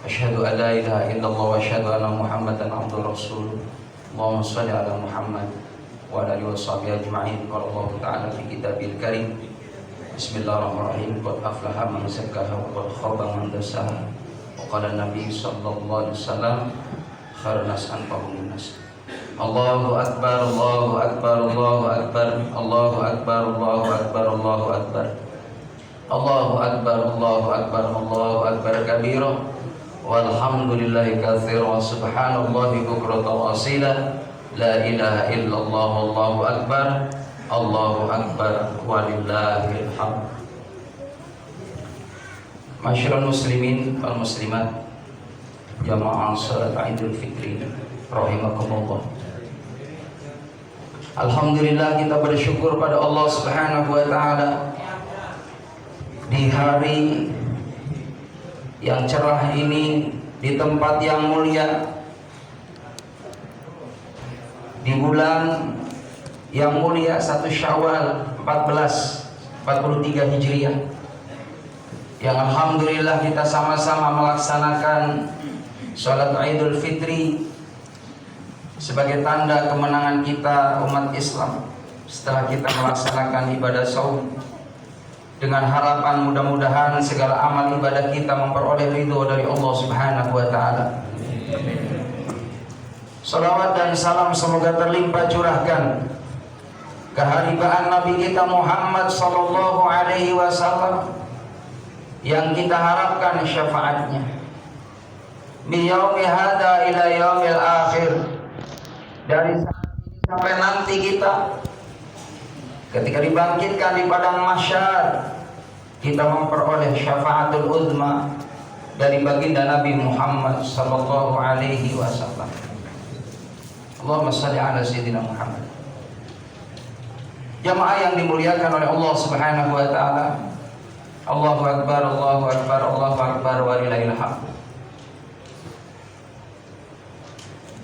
Asyhadu an la ilaha illallah wa asyhadu anna Muhammadan abduhu rasuluh. Allahumma shalli ala Muhammad wa ala alihi washabihi ajma'in. Qala Allah ta'ala fi kitabil karim. Bismillahirrahmanirrahim. Qad aflaha man zakkaha wa qad khaba man dassaha. Wa qala Nabi sallallahu alaihi wasallam khairun nas anfa'uhum linnas. Allahu akbar, Allahu akbar, Allahu akbar, Allahu akbar, Allahu akbar, Allahu akbar. Allahu akbar, Allahu akbar, Allahu akbar kabira. Walhamdulillahi katsira wa subhanallahi bukratan wa asila. La ilaha illallah wallahu akbar. Allahu akbar walillahil hamd. Masyarul muslimin wal muslimat, jamaah salat Idul Fitri rahimakumullah. Alhamdulillah, kita bersyukur pada Allah Subhanahu wa taala di hari yang cerah ini, di tempat yang mulia, di bulan yang mulia 1 Syawal 1443 Hijriah, yang alhamdulillah kita sama-sama melaksanakan salat Idul Fitri sebagai tanda kemenangan kita umat Islam setelah kita melaksanakan ibadah saum, dengan harapan mudah-mudahan segala amal ibadah kita memperoleh ridho dari Allah Subhanahu wa taala. Salawat dan salam semoga terlimpah curahkan keharibaan Nabi kita Muhammad sallallahu alaihi wasallam yang kita harapkan syafaatnya min yaumi hada ila yaumil akhir, dari saat ini sampai nanti kita ketika dibangkitkan di padang mahsyar, kita memperoleh syafaatul uzma dari baginda Nabi Muhammad sallallahu alaihi wasallam. Allahumma shalli ala sayyidina Muhammad. Jamaah yang dimuliakan oleh Allah Subhanahu wa taala, Allahu akbar, Allahu akbar, Allahu akbar walillahil hamd.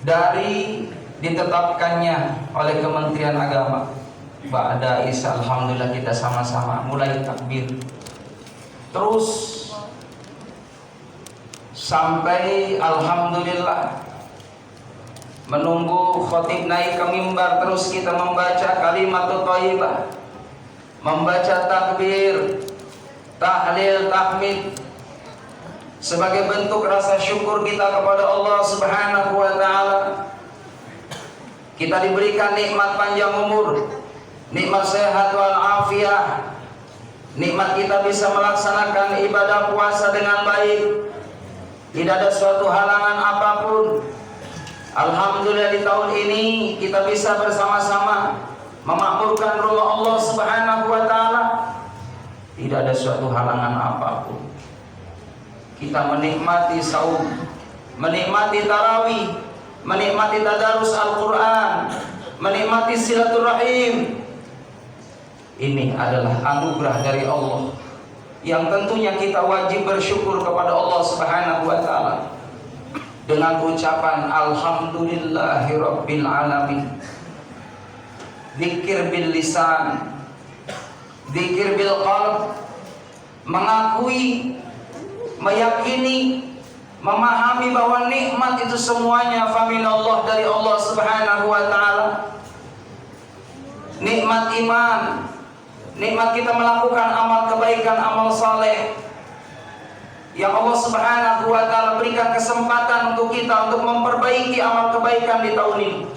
Dari ditetapkannya oleh Kementerian Agama ba'da Isya, alhamdulillah kita sama-sama mulai takbir terus sampai alhamdulillah menunggu khatib naik ke mimbar, terus kita membaca kalimatut thayyibah, membaca takbir, tahlil, tahmid sebagai bentuk rasa syukur kita kepada Allah Subhanahu wa taala. Kita diberikan nikmat panjang umur, nikmat sehat wal afiah, nikmat kita bisa melaksanakan ibadah puasa dengan baik, tidak ada suatu halangan apapun. Alhamdulillah di tahun ini kita bisa bersama-sama memakmurkan rumah Allah Subhanahu wa taala, tidak ada suatu halangan apapun. Kita menikmati saum, menikmati tarawih, menikmati tadarus Al-Quran, menikmati silaturahim. Ini adalah anugerah dari Allah yang tentunya kita wajib bersyukur kepada Allah Subhanahu wa taala dengan ucapan alhamdulillahirabbil alamin. Zikir bil lisan, zikir bil qalb, mengakui, meyakini, memahami bahwa nikmat itu semuanya faminallah, dari Allah Subhanahu wa taala. Nikmat iman, nikmat kita melakukan amal kebaikan, amal saleh yang Allah Subhanahu wa taala berikan kesempatan untuk kita untuk memperbaiki amal kebaikan di tahun ini.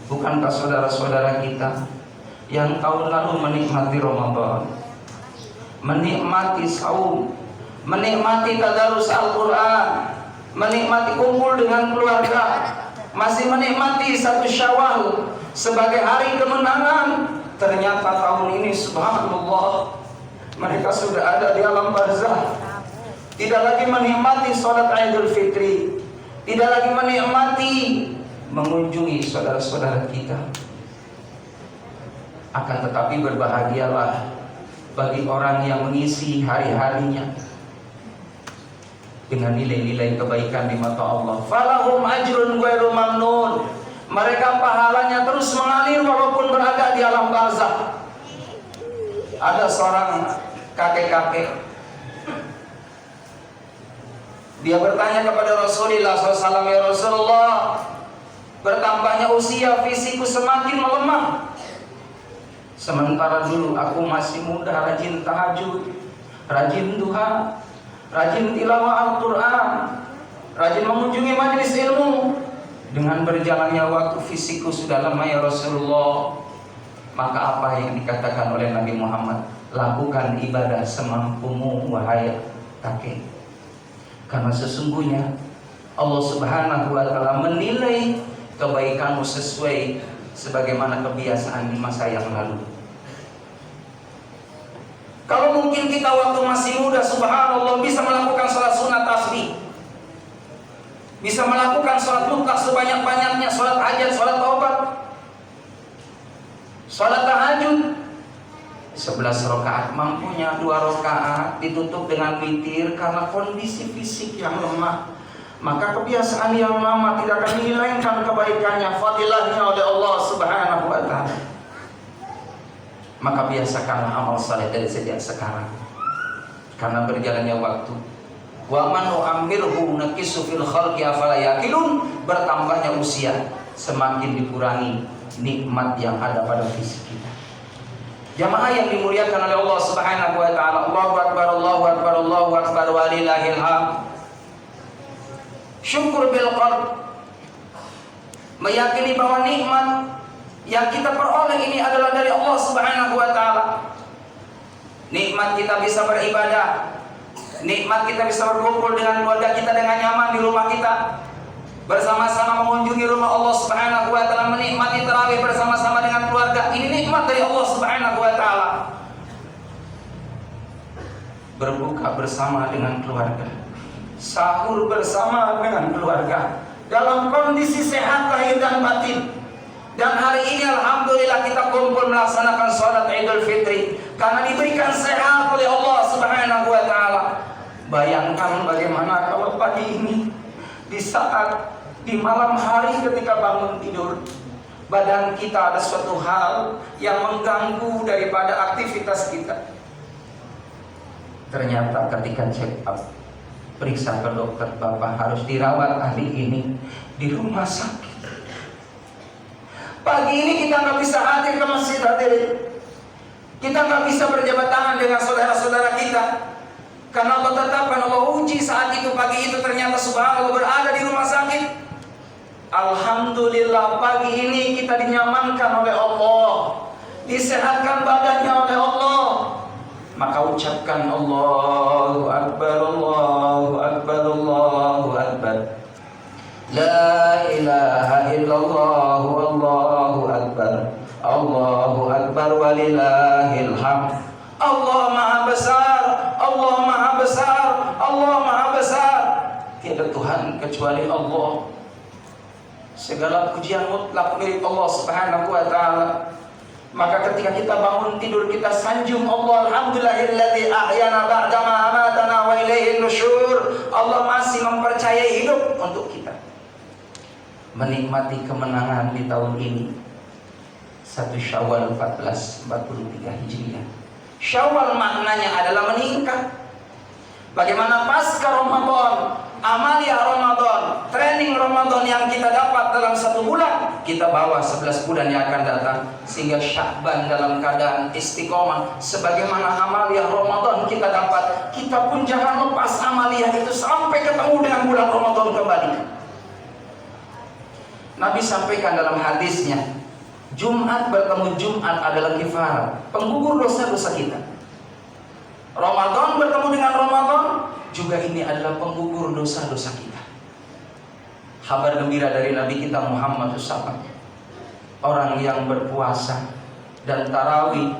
Bukankah saudara-saudara kita yang tahun lalu menikmati Ramadan, menikmati saum, menikmati tadarus Al-Quran, menikmati kumpul dengan keluarga, masih menikmati 1 Syawal sebagai hari kemenangan, ternyata tahun ini subhanallah mereka sudah ada di alam barzah, tidak lagi menikmati salat Idul Fitri, tidak lagi menikmati mengunjungi saudara-saudara kita. Akan tetapi berbahagialah bagi orang yang mengisi hari-harinya dengan nilai-nilai kebaikan di mata Allah. Falahum ajrun ghairu mamnun. Mereka pahalanya terus mengalir walaupun berada di alam barzah. Ada seorang kakek-kakek Dia bertanya kepada Rasulullah SAW, ya Rasulullah, bertambahnya usia fisikku semakin melemah. Sementara dulu aku masih muda, rajin tahajud, rajin duha, rajin tilawah Al-Quran, rajin mengunjungi majelis ilmu. Dengan berjalannya waktu fisikku sudah lemah ya Rasulullah. Maka apa yang dikatakan oleh Nabi Muhammad? Lakukan ibadah semampumu wahai kakek. Karena sesungguhnya Allah Subhanahu wa Ta'ala menilai kebaikanmu sesuai sebagaimana kebiasaan di masa yang lalu. Kalau mungkin kita waktu masih muda, subhanallah, bisa melakukan sholat sunat tasbih, bisa melakukan sholat mutlak sebanyak-banyaknya, sholat hajat, sholat taubat, sholat tahajud 11 rakaat, mampunya 2 rakaat ditutup dengan witir karena kondisi fisik yang lemah. Maka kebiasaan yang lama tidak akan menghilangkan kebaikannya, fadilahnya oleh Allah Subhanahu wa Ta'ala. Maka biasakanlah amal saleh dari sejak sekarang, karena berjalannya waktu. Wa man nu'ammirhu naqisu fil khalqi afala yaqilun. Bertambahnya usia semakin dikurangi nikmat yang ada pada fisik kita. Jamaah yang dimuliakan oleh Allah Subhanahu wa Ta'ala, Allahu akbar, Allahu akbar, Allahu akbar, walillahil hamd. Syukur bil qalb, meyakini bahwa nikmat yang kita peroleh ini adalah dari Allah Subhanahu wa Ta'ala. Nikmat kita bisa beribadah, nikmat kita bisa berkumpul dengan keluarga kita dengan nyaman di rumah kita, bersama-sama mengunjungi rumah Allah Subhanahu wa Ta'ala, menikmati tarawih bersama-sama dengan keluarga. Ini nikmat dari Allah Subhanahu wa Ta'ala. Berbuka bersama dengan keluarga, sahur bersama dengan keluarga, dalam kondisi sehat lahir dan batin. Dan hari ini alhamdulillah kita kumpul melaksanakan sholat Idul Fitri karena diberikan sehat oleh Allah Subhanahu wa Ta'ala. Bayangkan bagaimana kalau pagi ini, di saat di malam hari ketika bangun tidur, badan kita ada suatu hal yang mengganggu daripada aktivitas kita. Ternyata ketika check up, periksa ke dokter, Bapak harus dirawat hari ini di rumah sakit. Pagi ini kita nggak bisa hadir ke masjid, hadirin. Kita nggak bisa berjabat tangan dengan saudara-saudara kita, karena Allah tetapkan, Allah uji saat itu, pagi itu ternyata subhanallah berada di rumah sakit. Alhamdulillah pagi ini kita dinyamankan oleh Allah, disehatkan badannya oleh Allah. Maka ucapkan Allahu Akbar, Allahu Akbar, Allahu Akbar. La ilaha illallah, Allahu Akbar, Allahu Akbar, walillahil hamd. Allah Maha Besar, Allah Maha Besar, Allah Maha Besar. Tiada Tuhan kecuali Allah. Segala pujian mutlak milik Allah Subhanahu wa Ta'ala. Maka ketika kita bangun tidur, kita sanjung Allah, alhamdulillahilladzi ahyana ba'dama amatana wa ilaihin nusyur. Allah masih mempercayai hidup untuk kita, menikmati kemenangan di tahun ini. 1 Syawal 1443 Hijriah. Syawal maknanya adalah meningkat. Bagaimana pasca Ramadan, amalia Ramadan, training Ramadan yang kita dapat dalam 1 bulan, kita bawa 11 bulan yang akan datang, sehingga Sya'ban dalam keadaan istiqomah. Sebagaimana amalia Ramadan kita dapat, kita pun jangan lepas amalia itu sampai ketemu dengan bulan Ramadan kembali. Nabi sampaikan dalam hadisnya, Jumat bertemu Jumat adalah kifarat, penggugur dosa-dosa kita. Ramadan bertemu dengan Ramadan juga ini adalah penggugur dosa-dosa kita. Kabar gembira dari Nabi kita Muhammad SAW, orang yang berpuasa dan tarawih,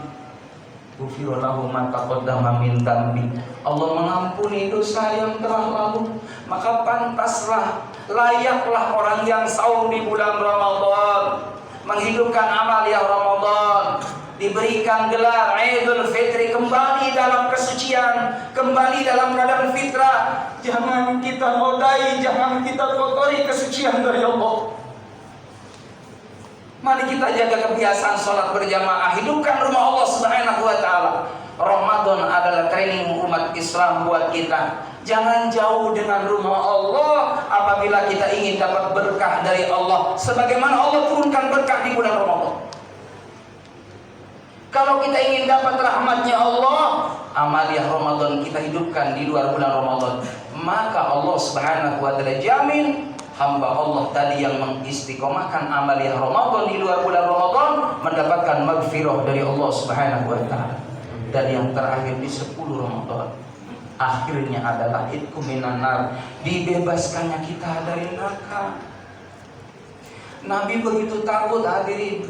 ghufira lahu ma taqaddama min dzambi, Allah mengampuni dosa yang telah lalu. Maka pantaslah, layaklah orang yang saum di bulan Ramadan, menghidupkan amalia Ramadan, diberikan gelar Idul Fitri, kembali dalam kesucian, kembali dalam keadaan fitrah. Jangan kita nodai, jangan kita kotori kesucian dari Allah. Mari kita jaga kebiasaan sholat berjamaah, hidupkan rumah Allah Subhanahu wa Ta'ala. Ramadan adalah training umat Islam buat kita. Jangan jauh dengan rumah Allah apabila kita ingin dapat berkah dari Allah, sebagaimana Allah turunkan berkah di bulan Ramadan. Kalau kita ingin dapat rahmatnya Allah, amaliyah Ramadan kita hidupkan di luar bulan Ramadan, maka Allah Subhanahu wa taala jamin hamba Allah tadi yang mengistiqomahkan amaliyah Ramadan di luar bulan Ramadan mendapatkan maghfirah dari Allah Subhanahu wa taala. Dan yang terakhir di 10 Ramadan akhirnya adalah itqu minan nar, dibebaskannya kita dari neraka. Nabi begitu takut hadirin.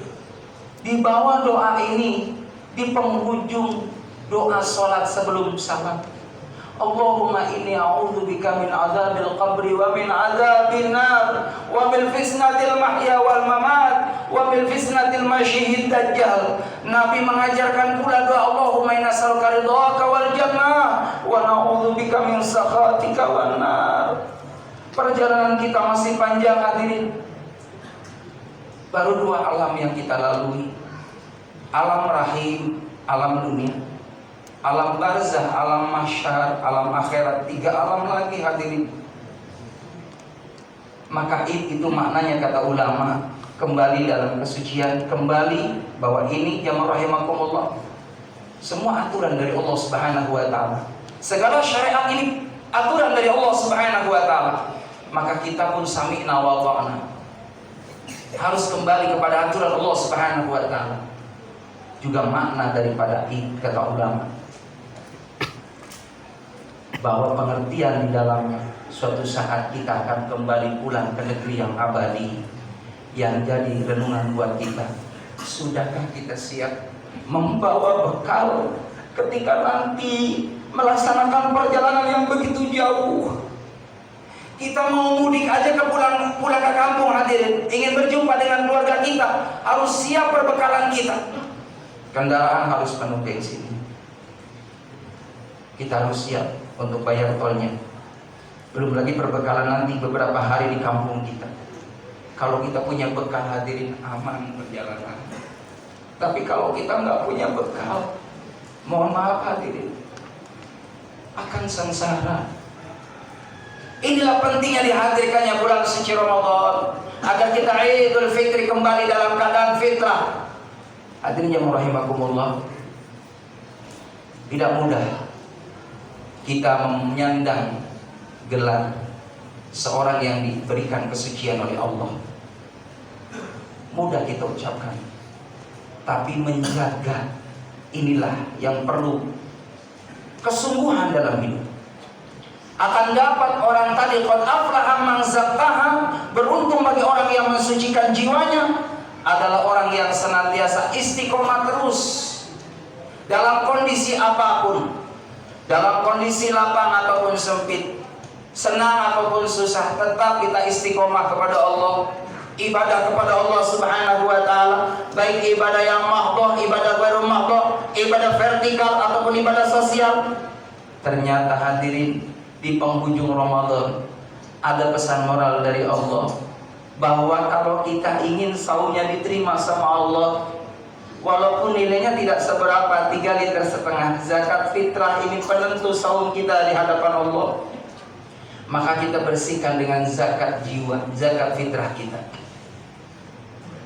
Di bawah doa ini, di penghujung doa salat sebelum salam, Allahumma inni a'udzubika min adzabil qabri wa min adzabin nar wa min fitnatil mahya wal mamat wa min fitnatil masyihid dajjal. Nabi mengajarkan pula doa Allahumma inna nas'aluka ridhaka wal jannah wa na'udzubika min sakhatika wan nar. Perjalanan kita masih panjang hadirin. Baru 2 alam yang kita lalui. Alam rahim, alam dunia. Alam barzah, alam mahsyar, alam akhirat. 3 alam lagi hadirin. Maka itu maknanya kata ulama, kembali dalam kesucian, kembali bahwa ini jamaah rahimakumullah, semua aturan dari Allah Subhanahu wa taala. Segala syariat ini aturan dari Allah Subhanahu wa taala. Maka kita pun sami'na wa ta'na. Harus kembali kepada aturan Allah Subhanahu wa taala. Juga makna daripada id kata ulama, bahwa pengertian di dalamnya suatu saat kita akan kembali pulang ke negeri yang abadi, yang jadi renungan buat kita. Sudahkah kita siap membawa bekal ketika nanti melaksanakan perjalanan yang begitu jauh? Kita mau mudik aja ke pulang ke kampung hadirin, ingin berjumpa dengan keluarga kita, harus siap perbekalan kita. Kendaraan harus penuh bensin. Kita harus siap untuk bayar tolnya. Belum lagi perbekalan nanti beberapa hari di kampung kita. Kalau kita punya bekal hadirin, aman perjalanan. Tapi kalau kita nggak punya bekal, mohon maaf hadirin, akan sengsara. Inilah pentingnya dihadirkannya bulan suci Ramadan, agar kita Idul Fitri kembali dalam keadaan fitrah. Hadirin yang rahimakumullah, tidak mudah kita menyandang gelar seorang yang diberikan kesucian oleh Allah. Mudah kita ucapkan, tapi menjaga inilah yang perlu kesungguhan dalam hidup. Akan dapat orang tadi qad aflaha man zakkaha, beruntung bagi orang yang mensucikan jiwanya, adalah orang yang senantiasa istiqomah terus dalam kondisi apapun, dalam kondisi lapang ataupun sempit, senang ataupun susah, tetap kita istiqomah kepada Allah, ibadah kepada Allah Subhanahu wa taala, baik ibadah yang mahdhah, ibadah ghairu mahdhah, ibadah vertikal ataupun ibadah sosial. Ternyata hadirin, di penghujung Ramadan ada pesan moral dari Allah, bahwa kalau kita ingin saumnya diterima sama Allah, walaupun nilainya tidak seberapa, 3,5 liter, zakat fitrah ini penentu saum kita di hadapan Allah. Maka kita bersihkan dengan zakat jiwa, zakat fitrah kita.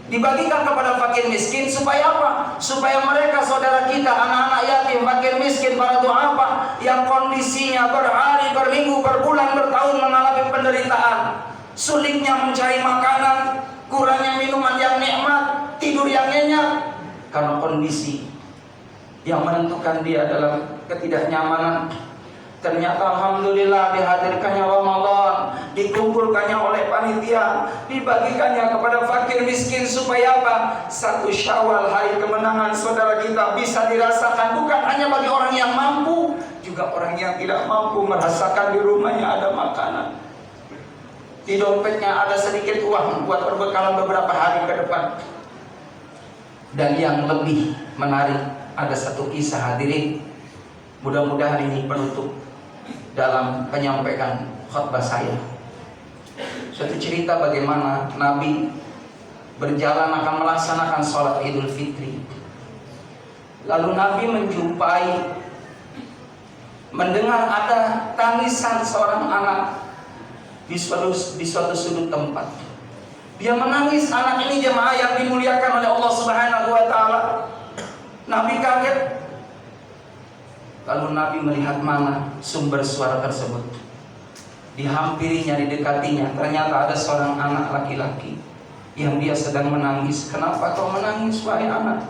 Dibagikan kepada fakir miskin supaya apa? Supaya mereka saudara kita, anak-anak yatim, fakir miskin, para du'afa yang kondisinya berhari, berminggu, berbulan, bertahun mengalami penderitaan, sulitnya mencari makanan, kurangnya minuman yang nikmat, tidur yang nyenyak, karena kondisi yang menentukan dia dalam ketidaknyamanan. Ternyata alhamdulillah dihadirkannya Ramadan, dikumpulkannya oleh panitia, dibagikannya kepada fakir miskin supaya apa? 1 Syawal, hari kemenangan saudara kita, bisa dirasakan bukan hanya bagi orang yang mampu, juga orang yang tidak mampu merasakan di rumahnya ada makanan, di dompetnya ada sedikit uang buat perbekalan beberapa hari ke depan. Dan yang lebih menarik, ada satu kisah hadirin, mudah-mudahan ini penutup dalam penyampaian khutbah saya. Suatu cerita bagaimana Nabi berjalan akan melaksanakan sholat Idul Fitri. Lalu Nabi mendengar ada tangisan seorang anak di suatu sudut tempat. Dia menangis, anak ini jemaah yang dimuliakan oleh Allah Subhanahu wa taala. Nabi kaget. Lalu Nabi melihat mana sumber suara tersebut. Dihampirinya, didekatinya, ternyata ada seorang anak laki-laki yang dia sedang menangis. Kenapa kau menangis, wahai anak?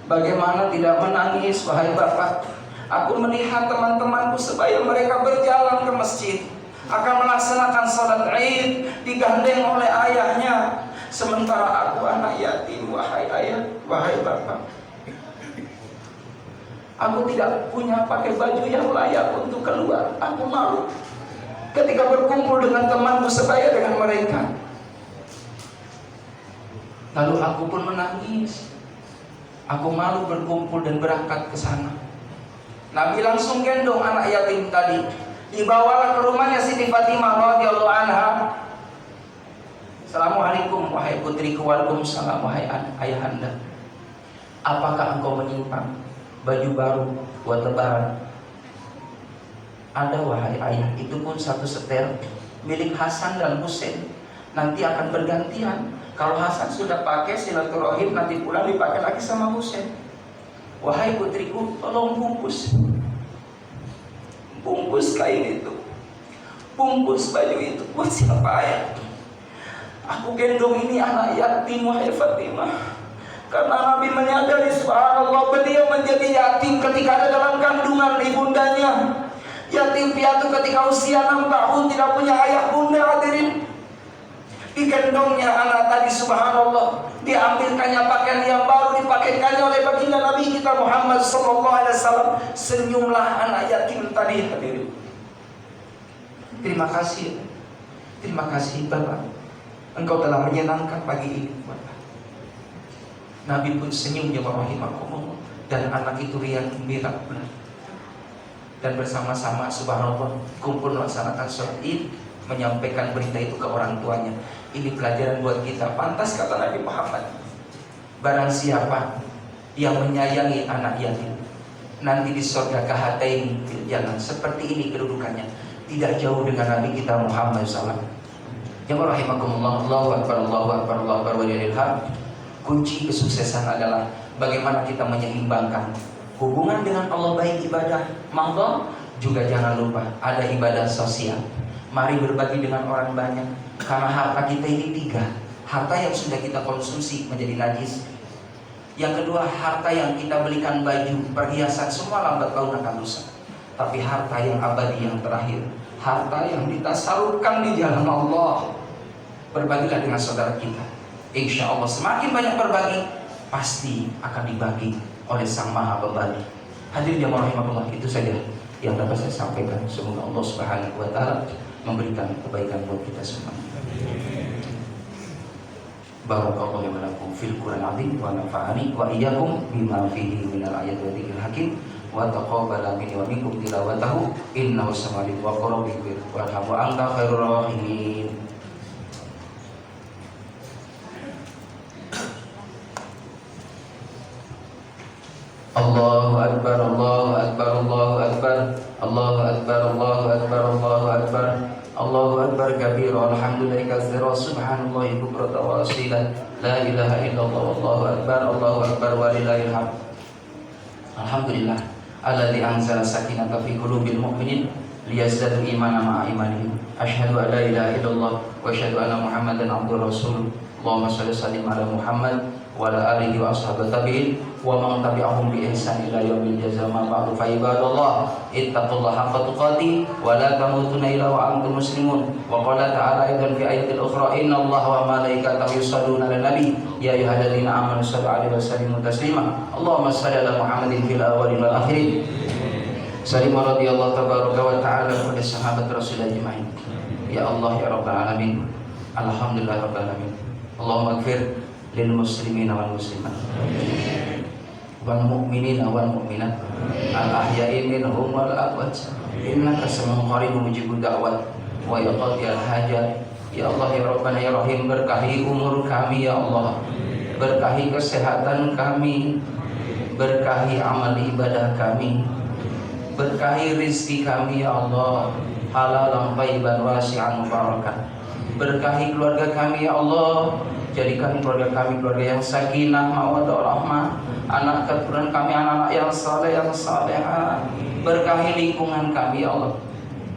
Bagaimana tidak menangis, wahai bapak? Aku melihat teman-temanku sebaya mereka berjalan ke masjid akan melaksanakan salat Id, digandeng oleh ayahnya, sementara aku anak yatim, wahai ayah, wahai bapak. Aku tidak punya pakai baju yang layak untuk keluar. Aku malu ketika berkumpul dengan temanku sebaya dengan mereka. Lalu aku pun menangis. Aku malu berkumpul dan berangkat ke sana. Nabi langsung gendong anak yatim tadi, dibawalah ke rumahnya Siti Fatimah radhiyallahu anha. Assalamualaikum wahai putriku. Waalaikumsalam wahai ayahanda. Apakah engkau menyimpan baju baru buat lebaran? Ada wahai ayah, itu pun satu setel milik Hasan dan Husain. Nanti akan bergantian. Kalau Hasan sudah pakai silaturahim, nanti pulang dipakai lagi sama Husain. Wahai putriku, tolong bungkus kain itu, bungkus baju itu. Buat siapa ya? Aku gendong ini anak yatim, wahai Fatimah. Karena Nabi menyadari subhanallah, beliau menjadi yatim ketika ada dalam kandungan ibundanya. Yatim piatu ketika usia 6 tahun, tidak punya ayah bunda, hadirin. Digendongnya anak tadi subhanallah, diambilkannya pakaian yang baru, dipakaikannya oleh baginda Nabi kita Muhammad SAW. Senyumlah anak yatim tadi, hadirin. Terima kasih Bapak, engkau telah menyenangkan pagi ini Bapak. Nabi pun senyum, ya rahimakumullah, dan anak itu riang gembira pula. Dan bersama-sama subhanallah kumpul melaksanakan sholat Id, menyampaikan berita itu ke orang tuanya. Ini pelajaran buat kita. Pantas kata Nabi Muhammad, barang siapa yang menyayangi anak yatim, nanti di surga kahataini fil jannah, seperti ini kedudukannya, tidak jauh dengan Nabi kita Muhammad SAW. Ya rahimakumullah, Allahu akbar, Allahu akbar, Allahu akbar walillahil hamd. Kunci kesuksesan adalah bagaimana kita menyeimbangkan hubungan dengan Allah, baik ibadah mangga, juga jangan lupa ada ibadah sosial. Mari berbagi dengan orang banyak, karena harta kita ini 3. Harta yang sudah kita konsumsi menjadi najis. Yang kedua, harta yang kita belikan baju, perhiasan, semua lambat laun akan rusak. Tapi harta yang abadi, yang terakhir, harta yang ditasarufkan di jalan Allah. Berbagilah dengan saudara kita. Insya Allah semakin banyak berbagi, pasti akan dibagi oleh Sang Maha Pembagi. Hadirin yang rahimahullah, itu saja yang dapat saya sampaikan. Semoga Allah Subhanahu wa taala memberikan kebaikan buat kita semua. Barakallahu li wa lakum fil Qur'anil azim wa nafa'ani wa iyyakum bima fihi minal ayati wa dzikril hakim wa taqabbala minni wa minkum tilawatahu innahu sami'un wa qaribun wa anta khairur rahimin. Allahu akbar, Allahu akbar, Allahu akbar, Allahu akbar, Allahu akbar, Allahu akbar, Allahu akbar kabira, alhamdulillahi katsira, subhanallahi bukratan wa asila, la ilaha illallah, Allahu akbar, Allahu akbar walillahil hamd. Alhamdulillah alladzi anzala sakinata fi qulubil mu'minin liyazdadu imanan ma'a imanihim. Asyhadu an la ilaha illallah wa asyhadu anna Muhammadan abduhu rasuluh. Allahumma shalli sallim ala Muhammad wa ala alihi wa ashabihi tabi'in wa man tabi'ahum bi ihsan ila yaumil jazaa. Ma ba'du fa ibadallah ittaqullaha haqqa tuqatih wa la tamutunna illa wa antum muslimun. Wa qala ta'ala aidan fi ayatil ukhra innallaha wa malaikatahu yusholluna 'alan nabi ya ayyuhalladzina amanu shallu 'alaihi wa sallimu taslima. Allahumma shalli ala Muhammadin fil awwalin wal akhirin. Salim radhiyallahu tabaraka wa ta'ala kepada sahabat Rasul ajmain. Ya Allah ya rabbal alamin. Alhamdulillah rabbil alamin. Allahumma ighfir lil muslimina wal muslimat wal mu'minina wal mu'minat al ahya'i minhum wal amwat innaka sami'un qaribun mujibud da'wat wa ya qadiyal hajat. Ya Allah ya Rabbana ya Rahim, berkahi umur kami ya Allah, berkahi kesehatan kami, berkahi amal ibadah kami, berkahi rizki kami ya Allah, halalan thayyiban wasi'an mubarakan. Berkahi keluarga kami ya Allah, jadikan keluarga kami keluarga yang sakinah mawaddah rahmah, anak keturunan kami anak-anak yang saleh yang salehah. Berkahi lingkungan kami ya Allah,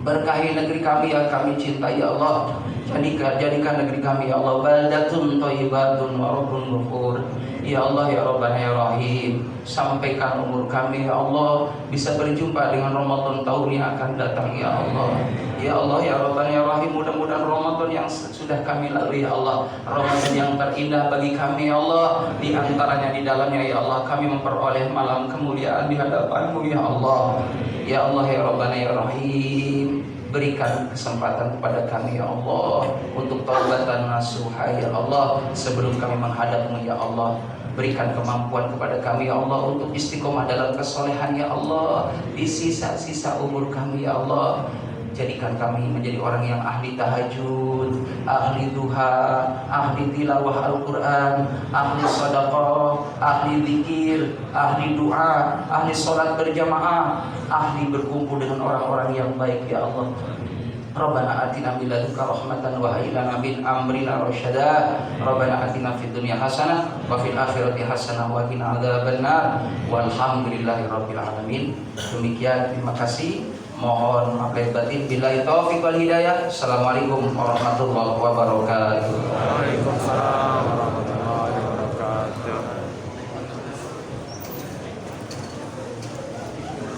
berkahi negeri kami yang kami cintai ya Allah. Jadikan negeri kami ya Allah baldatun thayyibatun wa rabbun ghafur. Ya Allah ya Rabbana ya Rahim, sampaikan umur kami ya Allah bisa berjumpa dengan Ramadan tahun yang akan datang ya Allah. Ya Allah ya Rabbana ya Rahim, mudah-mudahan Ramadan yang sudah kami lalui ya Allah, Ramadan yang terindah bagi kami ya Allah. Di antaranya di dalamnya ya Allah kami memperoleh malam kemuliaan di hadapan-Mu ya Allah. Ya Allah ya Rabbana ya Rahim, berikan kesempatan kepada kami ya Allah untuk taubatan nasuha ya Allah sebelum kami menghadap-Mu ya Allah. Berikan kemampuan kepada kami ya Allah untuk istiqomah dalam kesolehan ya Allah di sisa-sisa umur kami ya Allah. Jadikan kami menjadi orang yang ahli tahajud, ahli duha, ahli tilawah Al-Quran, ahli sedekah, ahli zikir, ahli doa, ahli sholat berjamaah, ahli berkumpul dengan orang-orang yang baik ya Allah. Rabbana atina min ladunka rahmatan wa hayyi lana min amrina rasyada. Rabbana atina fid dunya hasanah wa fil akhirati hasanah wa qina adzabannar. Walhamdulillahi rabbil alamin. Demikian, terima kasih. Mohon maaf lahir batin. Billahi taufiq wal hidayah. Assalamualaikum warahmatullahi wabarakatuh. Waalaikumsalam warahmatullahi wabarakatuh.